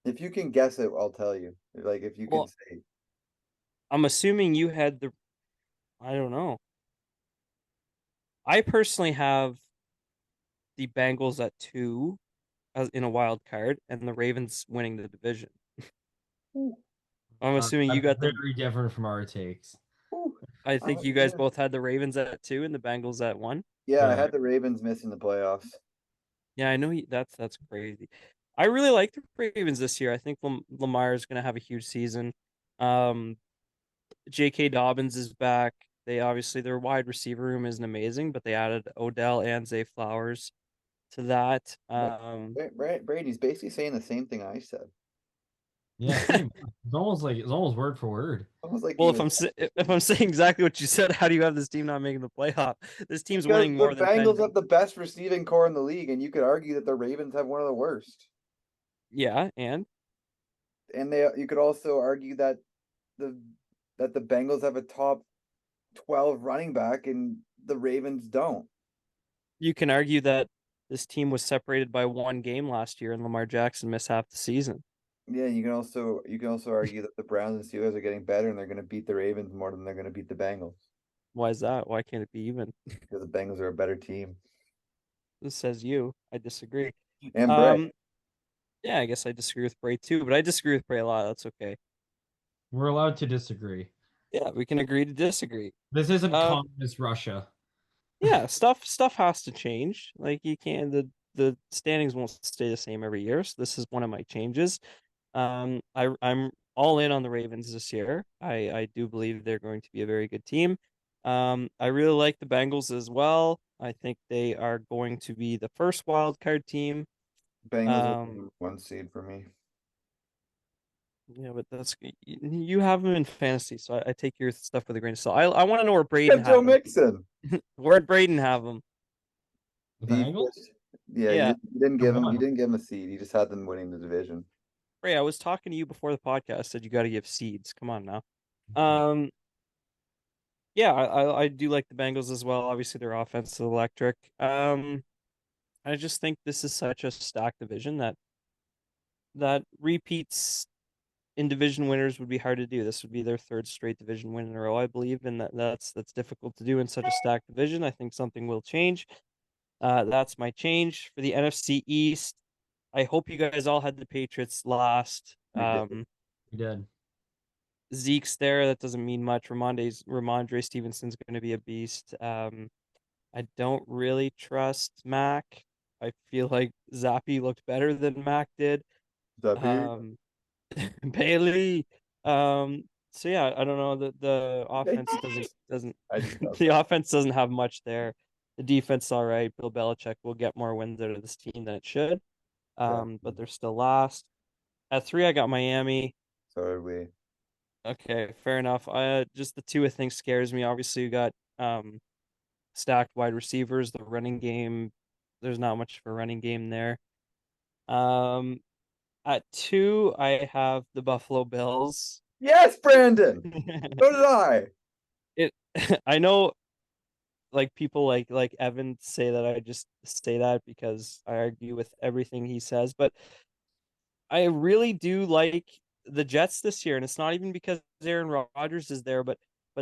If you can guess it, I'll tell you. Like if you can
well,
say
I'm assuming you had the. I don't know. I personally have the Bengals at 2 as in a wild card, and the Ravens winning the division. I'm assuming you
That's
got the.
very different from our takes.
I think you guys both had the Ravens at 2 and the Bengals at 1.
Yeah, I
Yeah.
had the Ravens missing the playoffs.
Yeah, I know that's crazy. I really like the Ravens this year. I think Lamar is going to have a huge season. Um, J.K. Dobbins is back. They obviously their wide receiver room isn't amazing, but they added Odell and Zay Flowers to that.
Brady's basically saying the same thing I said.
Yeah, pretty much. It's almost word for word.
Almost like
Well,
he was
if I'm saying exactly what you said, how do you have this team not making the playoff? This team's
because
winning
the
more than 10
Bengals
games.
have the best receiving core in the league, and you could argue that the Ravens have one of the worst.
Yeah, and
And you could also argue that the the Bengals have a top 12 running back and the Ravens don't.
you can argue that this team was separated by 1 game last year, and Lamar Jackson missed half the season.
Yeah, you can also argue that the Browns and Steelers are getting better and they're going to beat the Ravens more than they're going to beat the Bengals
Why is that? Why can't it be even?
because the Bengals are a better team.
This says you. I disagree.
And Brett,
Um, yeah, I guess I disagree with Bray too, but I disagree with Bray a lot. That's okay.
We're allowed to disagree.
Yeah, we can agree to disagree.
This isn't
Um,
communist Russia.
yeah, stuff has to change. Like you can't the standings won't stay the same every year. So this is one of my changes. I'm all in on the Ravens this year. I do believe they're going to be a very good team. I really like the Bengals as well. I think they are going to be the first wild card team.
Bengals are
Um,
the 1 seed for me.
yeah, but you have them in fantasy, so I take your stuff with a grain of salt. I want to know where Braden
Yeah, Joe
had them.
Mixon.
Where'd Braden have them?
The Bengals?
Bfish. Yeah,
Yeah,
you didn't
They're
give him
one.
you didn't give him a seed. You just had them winning the division.
Ray, I was talking to you before the podcast. Said you got to give seeds. Come on now. Um, yeah, I do like the Bengals as well. Obviously, their offense is electric. I just think this is such a stacked division that repeats in division winners would be hard to do. This would be their third straight division win in a row, I believe, and that's difficult to do in such a stacked division. I think something will change. That's my change for the NFC East. I hope you guys all had the Patriots last.
We did.
We did.
Zeke's there. That doesn't mean much. Ramondre Stevenson's going to be a beast. I don't really trust Mac. I feel like Zappy looked better than Mac did.
Zappy.
Bailey. So yeah, I don't know. The offense doesn't
I just love
the
that.
offense doesn't have much there. The defense, all right. Bill Belichick will get more wins out of this team than it should.
Yeah,
But they're still last. At 3, I got Miami.
so did we.
Okay, fair enough. Just the two I think scares me. Obviously, you got stacked wide receivers. The running game, there's not much of a running game there. Um, at 2, I have the Buffalo Bills.
Yes, Brandon. So did I.
It, I know, like people like Evan say that I just say that because I argue with everything he says, but I really do like the Jets this year, and it's not even because Aaron Rodgers is there, but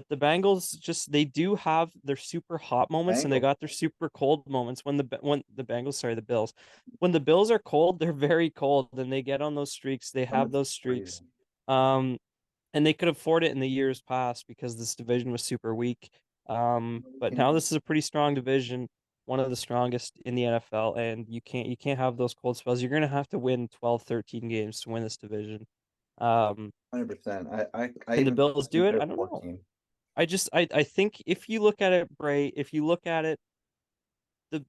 the Bengals just they do have their super hot moments and they
Bengals.
got their super cold moments when the Bengals, sorry, the Bills. When the Bills are cold, they're very cold and they get on those streaks. They have those streaks.
Crazy.
And they could afford it in the years past because this division was super weak. But now this is a pretty strong division, one of the strongest in the NFL, and you can't have those cold spells. You're gonna have to win 12, 13 games to win this division.
100%. I
Can the
even
Bills do
think
it?
they're
I don't know.
14.
I think if you look at it, Bray, if you look at it, the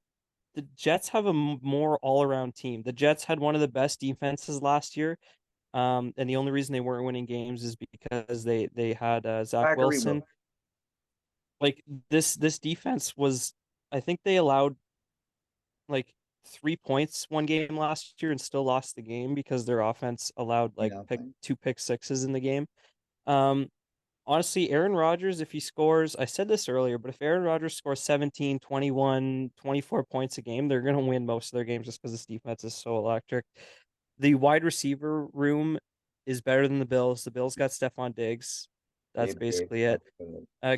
the Jets have a more all-around team. The Jets had one of the best defenses last year. And the only reason they weren't winning games is because they had Zach
Zachary
Wilson.
Wilson.
Like this defense was, I think they allowed like 3 points one game last year and still lost the game because their offense allowed like
Yeah,
two pick sixes in the game. Um, honestly, Aaron Rodgers, if he scores, I said this earlier, but if Aaron Rodgers scores 17, 21, 24 points a game, they're going to win most of their games just because this defense is so electric. The wide receiver room is better than the Bills. The Bills got Stephon Diggs. That's basically it.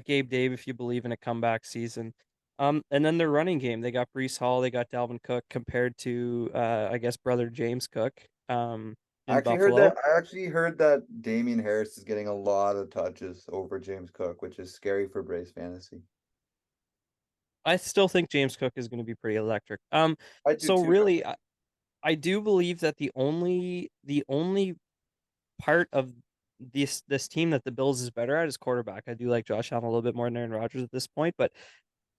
Gabe Dave, if you believe in a comeback season. And then their running game, they got Breece Hall, they got Dalvin Cook compared to, I guess, brother James Cook. In Buffalo.
I actually heard that Damian Harris is getting a lot of touches over James Cook, which is scary for Braves fantasy.
I still think James Cook is going to be pretty electric.
I do
So
too.
really, I do believe that the only part of this team that the Bills is better at is quarterback. I do like Josh Allen a little bit more than Aaron Rodgers at this point, but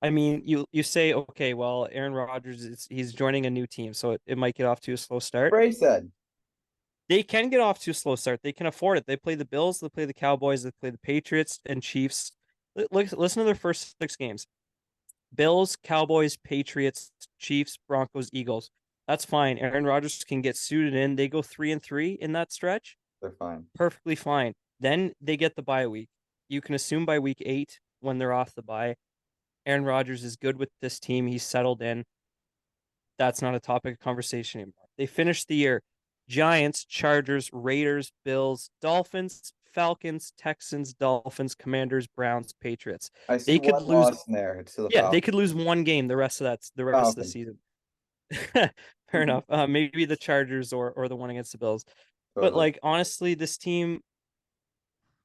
I mean, you say, okay, well, Aaron Rodgers he's joining a new team, so it might get off to a slow start.
Bray said
they can get off to a slow start. They can afford it. They play the Bills, they play the Cowboys, they play the Patriots and Chiefs. Listen to their first 6 games. Bills, Cowboys, Patriots, Chiefs, Broncos, Eagles. That's fine. Aaron Rodgers can get suited in. They go 3-3 in that stretch.
They're fine.
Perfectly fine. Then they get the bye week. You can assume by week 8 when they're off the bye, Aaron Rodgers is good with this team. He's settled in. That's not a topic of conversation anymore. They finished the year Giants, Chargers, Raiders, Bills, Dolphins, Falcons, Texans, Dolphins, Commanders, Browns, Patriots.
I see
they could
one
lose
loss in there. It's the
yeah,
Falcons.
they could lose one game the rest of the season. Fair enough. Maybe the Chargers or the one against the Bills. Totally. But like honestly, this team,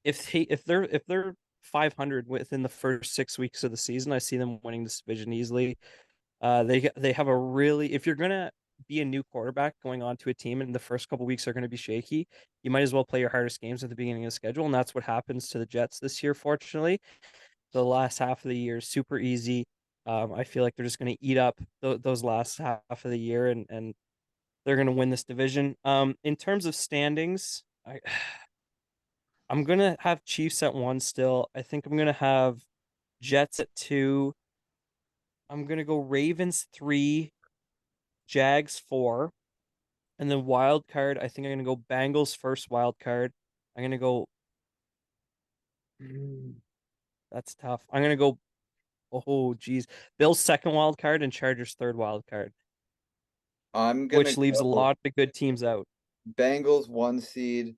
if they're 500 within the first 6 weeks of the season, I see them winning this division easily. They have a really, if you're gonna be a new quarterback going on to a team and the first couple weeks are going to be shaky, you might as well play your hardest games at the beginning of the schedule, and that's what happens to the Jets this year. Fortunately, the last half of the year is super easy. I feel like they're just going to eat up those last half of the year, and they're going to win this division. In terms of standings, I'm going to have Chiefs at 1 still. I think I'm going to have Jets at 2. I'm going to go Ravens 3, Jags 4. And then wild card, I think I'm going to go Bengals first wild card. I'm going to go. That's tough. I'm going to go. Oh, geez. Bills second wild card and Chargers third wild card. Which leaves a lot of good teams out.
Bengals 1 seed,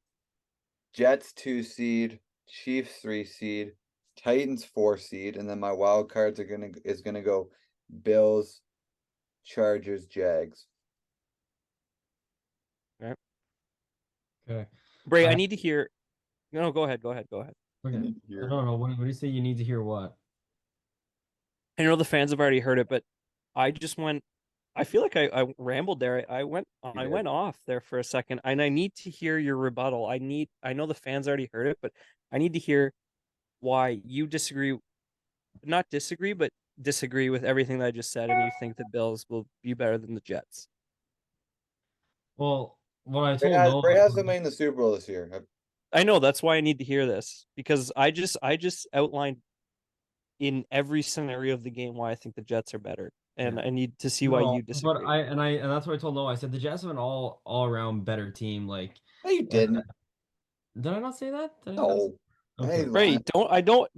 Jets 2 seed, Chiefs 3 seed, Titans 4 seed, and then my wild cards is gonna go Bills, Chargers, Jags.
Right.
Okay.
Bray, I need to hear. No, go ahead.
Okay. I don't know. What do you say? You need to hear what?
I know the fans have already heard it, but I just went. I feel like I rambled there. I went off there for a second, and I need to hear your rebuttal. I know the fans already heard it, but I need to hear why you disagree. Not disagree, but disagree with everything that I just said, and you think the Bills will be better than the Jets.
Well, what I told Noah,
Bray has them in the Super Bowl this year.
I know, that's why I need to hear this, because I just outlined in every scenario of the game why I think the Jets are better, and I need to see why you disagree.
But and that's what I told Noah. I said the Jets have an all around better team. Like,
no, you didn't.
Did I not say that?
No.
Okay. Bray,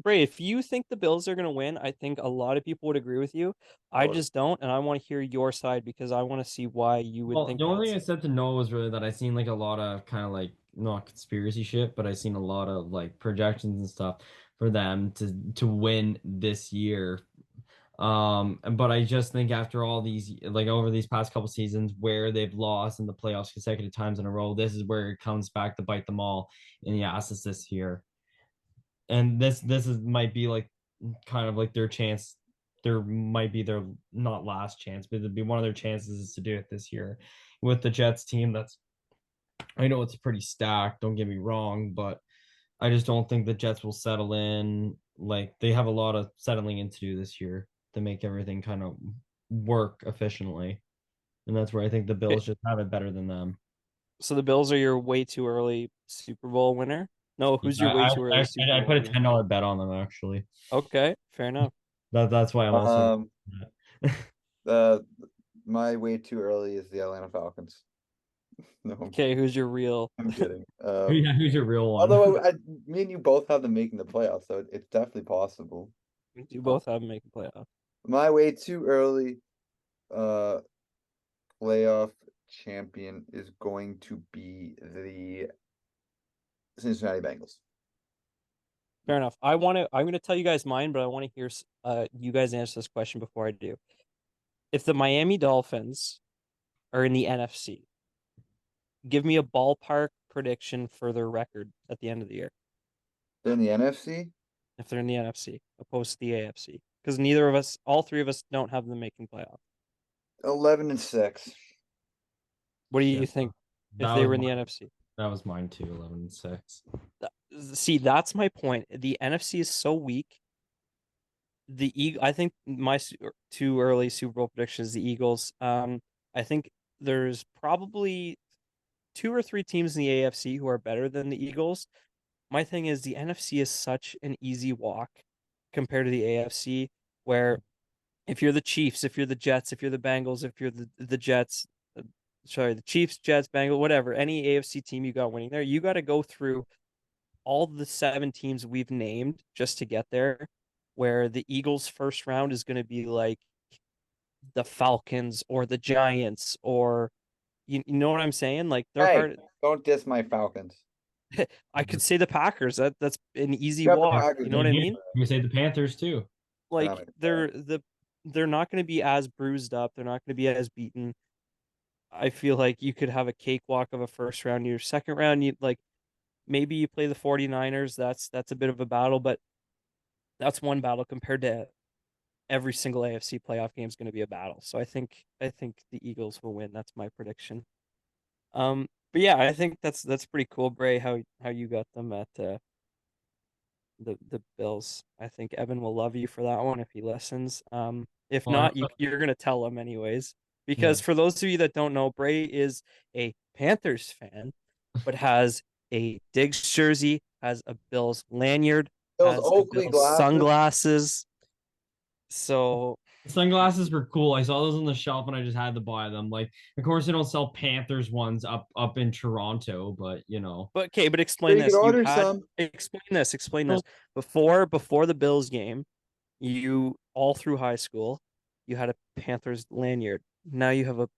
Bray, if you think the Bills are going to win, I think a lot of people would agree with you. I just don't, and I want to hear your side because I want to see why you would think.
The only thing I said to Noah was really that I seen like a lot of kind of like not conspiracy shit, but I seen a lot of like projections and stuff for them to win this year. But I just think after all these, like over these past couple seasons where they've lost in the playoffs consecutive times in a row, this is where it comes back to bite them all in the asses this year. And this might be like kind of like their chance. There might be their not last chance, but it'd be one of their chances is to do it this year with the Jets team. I know it's pretty stacked, don't get me wrong, but I just don't think the Jets will settle in. Like they have a lot of settling in to do this year to make everything kind of work efficiently. And that's where I think the Bills just have it better than them.
So the Bills are your way too early Super Bowl winner? No, who's your way too early Super Bowl
I put a $10 bet on them actually.
Okay, fair enough.
That's why I'm also
my way too early is the Atlanta Falcons. No,
Okay, who's your real?
I'm kidding.
Yeah, who's your real one?
Although me and you both have them making the playoffs, so it's definitely possible.
You both have them making playoff.
My way too early playoff champion is going to be the Cincinnati Bengals.
Fair enough. I'm going to tell you guys mine, but I want to hear you guys answer this question before I do. If the Miami Dolphins are in the NFC, give me a ballpark prediction for their record at the end of the year.
They're in the NFC?
If they're in the NFC, opposed to the AFC. Because neither of us, all three of us, don't have them making playoff.
11-6.
What do you think if they were in the NFC?
That was mine too, 11-6.
See, that's my point. The NFC is so weak. I think my too early Super Bowl prediction is the Eagles. I think there's probably 2 or 3 teams in the AFC who are better than the Eagles. My thing is the NFC is such an easy walk compared to the AFC, where if you're the Chiefs, if you're the Jets, if you're the Bengals, if you're the Jets, the Chiefs, Jets, Bengals, whatever, any AFC team you got winning there, you got to go through all the 7 teams we've named just to get there, where the Eagles' first round is going to be like the Falcons or the Giants, or you know what I'm saying? Like they're hard.
Don't diss my Falcons.
I could say the Packers. That's an easy
You got the
walk.
Packers,
You know what I mean?
You say the Panthers too.
Like they're not going to be as bruised up. They're not going to be as beaten. I feel like you could have a cakewalk of a first round. Your second round, you like maybe you play the 49ers. That's a bit of a battle, but that's one battle compared to every single AFC playoff game is going to be a battle. So I think the Eagles will win. That's my prediction. But yeah, I think that's pretty cool, Bray, how you got them at the Bills. I think Evan will love you for that one if he listens. If not, you're gonna tell him anyways. Because for those of you that don't know, Bray is a Panthers fan, but has a Diggs jersey, has a Bills lanyard, has
Oakley
Bills sunglasses. So
sunglasses were cool. I saw those on the shelf and I just had to buy them. Like, of course, they don't sell Panthers ones up in Toronto, but you know.
But okay, but explain this. Explain this.
Oh.
Before the Bills game, you all through high school, you had a Panthers lanyard. Now you have a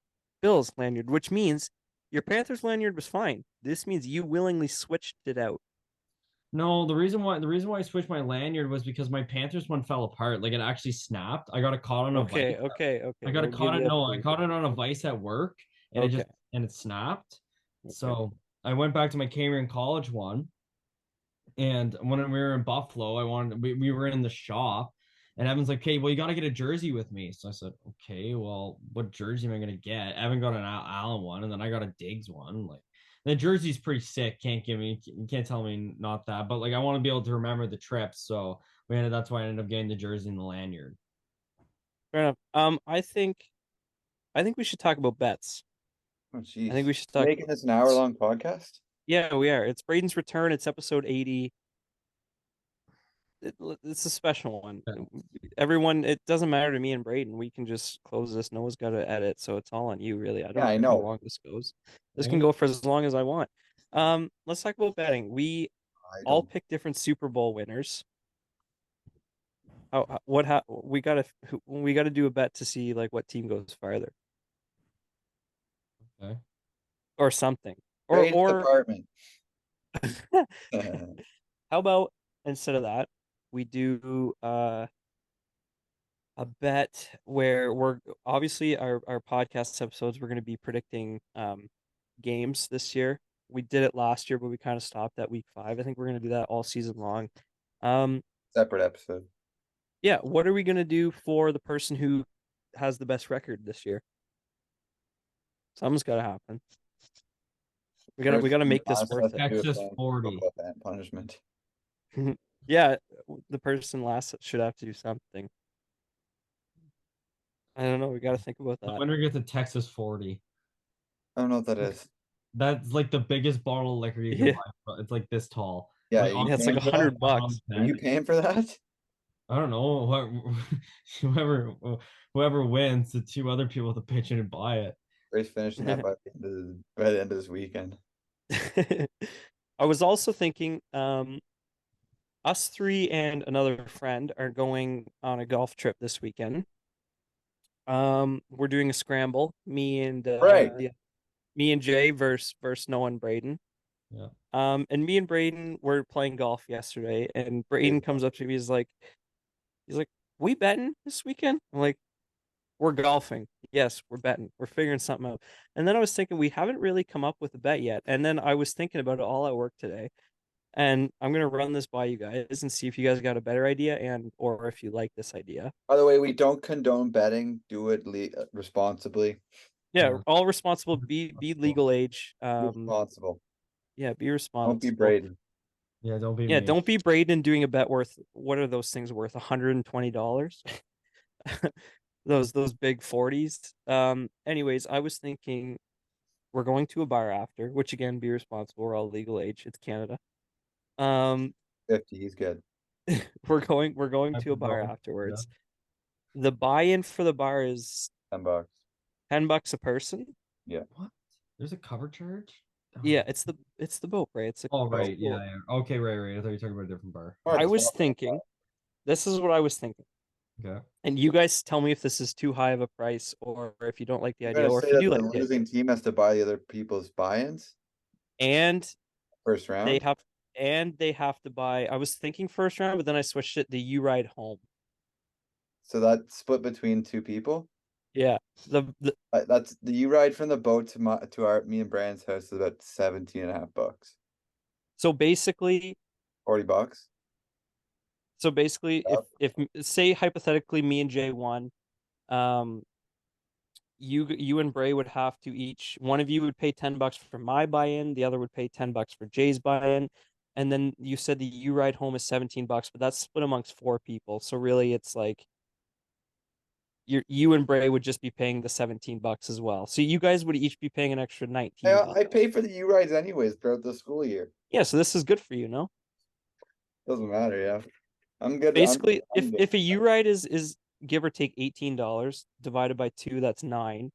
Bills lanyard, which means your Panthers lanyard was fine. This means you willingly switched it out.
No, the reason why I switched my lanyard was because my Panthers one fell apart. Like it actually snapped. I got it caught on a
okay,
vice.
Okay.
I got it caught it. No, I caught it on a vice at work, and it snapped. Okay. So I went back to my Cameron College one, and when we were in Buffalo, we were in the shop, and Evan's like, "Okay, well, you got to get a jersey with me." So I said, "Okay, well, what jersey am I gonna get?" Evan got an Allen one, and then I got a Diggs one. Like the jersey's pretty sick. You can't tell me not that. But like I want to be able to remember the trips, so that's why I ended up getting the jersey and the lanyard.
Fair enough. I think we should talk about bets.
Oh, geez.
I think we should talk.
Making this an hour-long podcast?
Yeah, we are. It's Braden's return. It's episode 80. It's a special one. Everyone, it doesn't matter to me and Braden. We can just close this. Noah's got to edit, so it's all on you, really. I don't know how long this goes. This can go for as long as I want. Let's talk about betting. We all pick different Super Bowl winners. We gotta do a bet to see like what team goes farther.
Okay.
Or something.
Or department.
How about instead of that, we do a bet where we're obviously our podcast episodes we're going to be predicting games this year. We did it last year, but we kind of stopped at week 5. I think we're going to do that all season long.
Separate episode.
Yeah, what are we going to do for the person who has the best record this year? Something's got to happen. We got to make this worth it.
Texas 40
punishment.
Yeah, the person last should have to do something. I don't know. We got to think about that.
The winner gets a Texas 40.
I don't know what that is.
That's like the biggest bottle of liquor you can buy. It's like this tall.
Yeah,
it's like $100.
Are you paying for that?
I don't know. Whoever wins, the 2 other people to pitch in and buy it.
Brace finishing that by the end of this weekend.
I was also thinking, us three and another friend are going on a golf trip this weekend. We're doing a scramble.
Right.
Me and Jay versus Noah and Braden.
Yeah.
And me and Braden were playing golf yesterday, and Braden comes up to me. He's like, "We betting this weekend?" I'm like, "We're golfing. Yes, we're betting. We're figuring something out." And then I was thinking we haven't really come up with a bet yet. And then I was thinking about it all at work today. And I'm gonna run this by you guys and see if you guys got a better idea or if you like this idea.
By the way, we don't condone betting. Do it responsibly.
Yeah,
Yeah.
all responsible. Be legal age.
Be responsible.
Yeah, be
Don't
responsible.
be Braden.
Yeah, don't be
Yeah,
me.
don't be Braden doing a bet worth, what are those things worth? $120. Those big 40s. Anyways, I was thinking we're going to a bar after, which again, be responsible. We're all legal age. It's Canada.
50, he's good.
We're going to a bar afterwards. The buy-in for the bar is
$10.
$10 a person.
Yeah.
What? There's a cover charge?
Yeah, it's the boat, right? It's a
Oh, right.
boat.
Yeah. Okay, right. I thought you were talking about a different bar.
I was thinking, this is what I was thinking.
Okay.
And you guys tell me if this is too high of a price or if you don't like the
You're
idea
gonna
or
say
if you
that
do
the
like it.
losing team has to buy the other people's buy-ins
And
first
they
round.
have to buy. I was thinking first round, but then I switched it to you ride home.
So that's split between two people.
Yeah.
That's the you ride from the boat to me and Brand's house is about 17.5 bucks.
So basically,
$40.
if say hypothetically me and Jay won, you and Bray would have to each, one of you would pay $10 for my buy-in, the other would pay $10 for Jay's buy-in, and then you said the you ride home is $17, but that's split amongst 4 people. So really, it's like you and Bray would just be paying the $17 as well. So you guys would each be paying an extra 19.
I pay for the U rides anyways throughout the school year.
Yeah, so this is good for you, no?
Doesn't matter, yeah. I'm good.
Basically,
I'm good.
if a U ride is give or take $18 divided by 2, that's 9.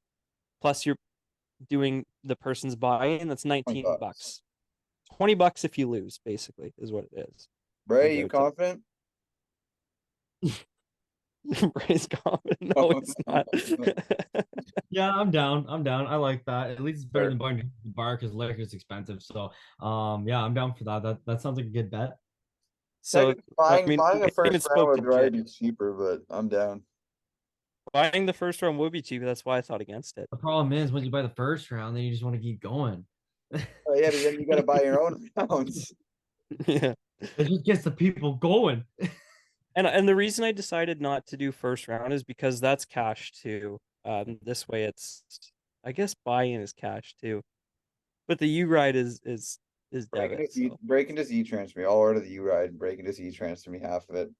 Plus you're doing the person's buy-in, that's 19 bucks. $20 if you lose, basically, is what it is.
Bray, you confident?
Bray's confident. No, it's not.
Yeah, I'm down. I like that. At least it's better than buying the bar because liquor is expensive. So yeah, I'm down for that. That sounds like a good bet.
So
buying a first round would
probably
be cheaper, but I'm down.
Buying the first round would be cheaper. That's why I thought against it.
The problem is when you buy the first round, then you just want to keep going.
Oh yeah, but then you gotta buy your own rounds.
Yeah.
It just gets the people going.
And the reason I decided not to do first round is because that's cash too. This way it's, I guess buy-in is cash too. But the U ride is debit.
Bray can just e-transfer me. I'll order the U ride and Bray can just e-transfer me half of it.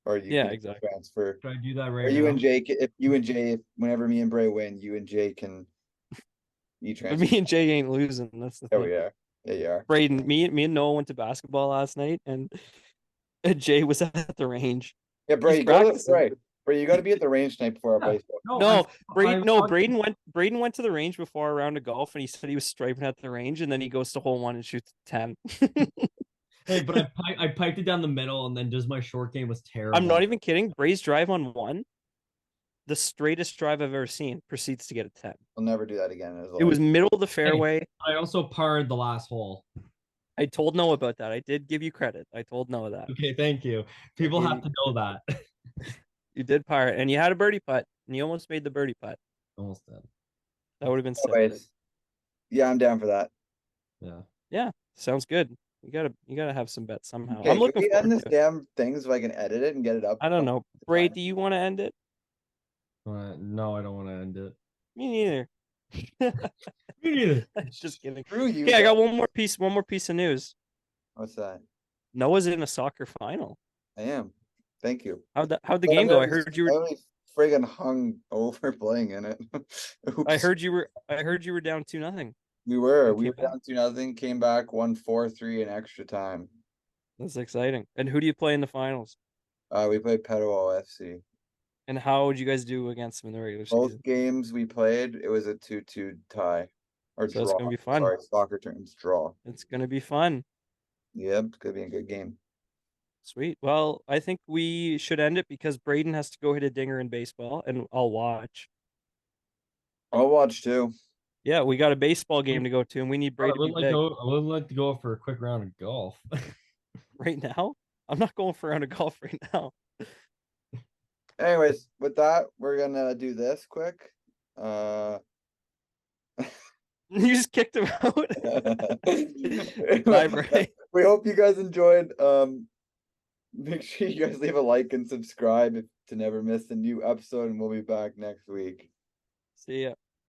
Or you can
exactly
transfer.
Should I do that right
or
now?
you and Jake, whenever me and Bray win, you and Jay can e-transfer.
But me and Jay ain't losing. That's the thing.
Oh yeah. Yeah, you are.
Braden, me and Noah went to basketball last night and Jay was at the range.
Yeah, Bray, Bray, you gotta be at the range tonight before our baseball.
Braden went to the range before a round of golf and he said he was striping at the range and then he goes to hole 1 and shoots 10.
Hey, but I piped it down the middle and then just my short game was terrible.
I'm not even kidding. Bray's drive on 1, the straightest drive I've ever seen, proceeds to get a 10.
I'll never do that again.
It was middle of the fairway.
Hey, I also parred the last hole.
I told Noah about that. I did give you credit. I told Noah that.
Okay, thank you. People have to know that.
You did par it, and you had a birdie putt, and you almost made the birdie putt.
Almost did.
That would have been sick.
Anyways, yeah, I'm down for that.
Yeah, sounds good. You gotta have some bets somehow.
Okay,
I'm looking
can we end
forward
this
to it.
damn thing so I can edit it and get it up?
I don't know. Bray, do you want to end it?
No, I don't want to end it.
Me neither.
Me neither.
Just kidding.
Screw you.
Okay, I got one more piece of news.
What's that?
Noah's in a soccer final.
I am. Thank you.
How'd the game go? I heard you were.
I only friggin' hung over playing in it.
I heard you were down 2-0.
We were down 2-0. Came back, won 4-3 in extra time.
That's exciting. And who do you play in the finals?
We played Pedal FC.
And how would you guys do against them in the regular
Both
season?
games we played, it was a 2-2 tie. Or
So it's
draw.
gonna be fun.
Sorry, soccer terms, draw.
It's gonna be fun.
Yep, it's gonna be a good game.
Sweet. Well, I think we should end it because Braden has to go hit a dinger in baseball, and I'll watch.
I'll watch too.
Yeah, we got a baseball game to go to, and we need Braden to be big.
I would like to go for a quick round of golf.
Right now? I'm not going for a round of golf right now.
Anyways, with that, we're gonna do this quick.
You just kicked him out. Bye, Bray.
We hope you guys enjoyed. Make sure you guys leave a like and subscribe to never miss a new episode, and we'll be back next week.
See ya.